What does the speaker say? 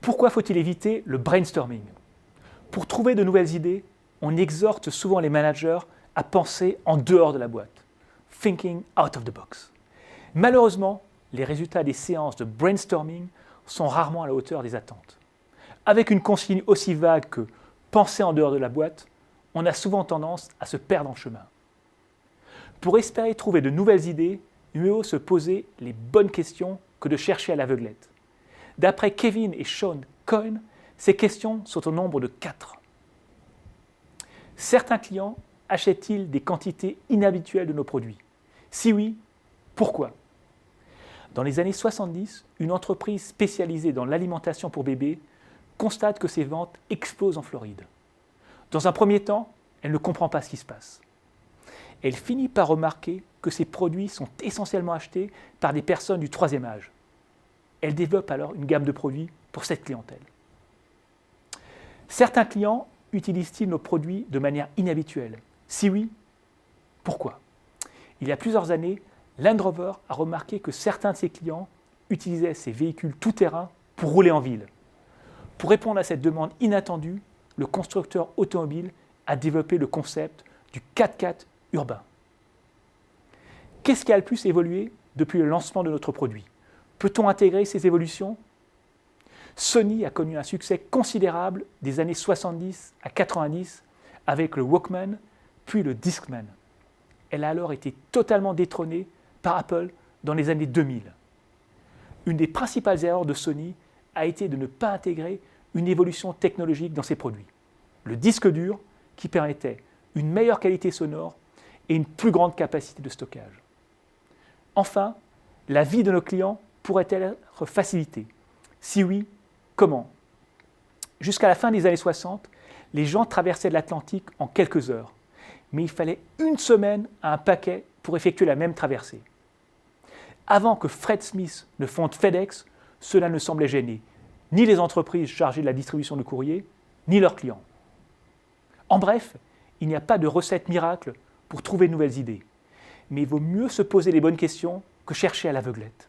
Pourquoi faut-il éviter le brainstorming? Pour trouver de nouvelles idées, on exhorte souvent les managers à penser en dehors de la boîte. Thinking out of the box. Malheureusement, les résultats des séances de brainstorming sont rarement à la hauteur des attentes. Avec une consigne aussi vague que « penser en dehors de la boîte », on a souvent tendance à se perdre en chemin. Pour espérer trouver de nouvelles idées, mieux vaut se poser les bonnes questions que de chercher à l'aveuglette. D'après Kevin et Sean Coyne, ces questions sont au nombre de 4. Certains clients achètent-ils des quantités inhabituelles de nos produits? Si oui, pourquoi? Dans les années 70, une entreprise spécialisée dans l'alimentation pour bébés constate que ses ventes explosent en Floride. Dans un premier temps, elle ne comprend pas ce qui se passe. Elle finit par remarquer que ces produits sont essentiellement achetés par des personnes du troisième âge. Elle développe alors une gamme de produits pour cette clientèle. Certains clients utilisent-ils nos produits de manière inhabituelle? Si oui, pourquoi? Il y a plusieurs années, Land Rover a remarqué que certains de ses clients utilisaient ces véhicules tout-terrain pour rouler en ville. Pour répondre à cette demande inattendue, le constructeur automobile a développé le concept du 4x4 urbain. Qu'est-ce qui a le plus évolué depuis le lancement de notre produit? Peut-on intégrer ces évolutions? Sony a connu un succès considérable des années 70 à 90 avec le Walkman, puis le Discman. Elle a alors été totalement détrônée par Apple dans les années 2000. Une des principales erreurs de Sony a été de ne pas intégrer une évolution technologique dans ses produits. Le disque dur qui permettait une meilleure qualité sonore et une plus grande capacité de stockage. Enfin, la vie de nos clients pourrait-elle être facilitée? Si oui, comment? Jusqu'à la fin des années 60, les gens traversaient l'Atlantique en quelques heures, mais il fallait une semaine à un paquet pour effectuer la même traversée. Avant que Fred Smith ne fonde FedEx, cela ne semblait gêner ni les entreprises chargées de la distribution de courrier, ni leurs clients. En bref, il n'y a pas de recette miracle pour trouver de nouvelles idées, mais il vaut mieux se poser les bonnes questions que chercher à l'aveuglette.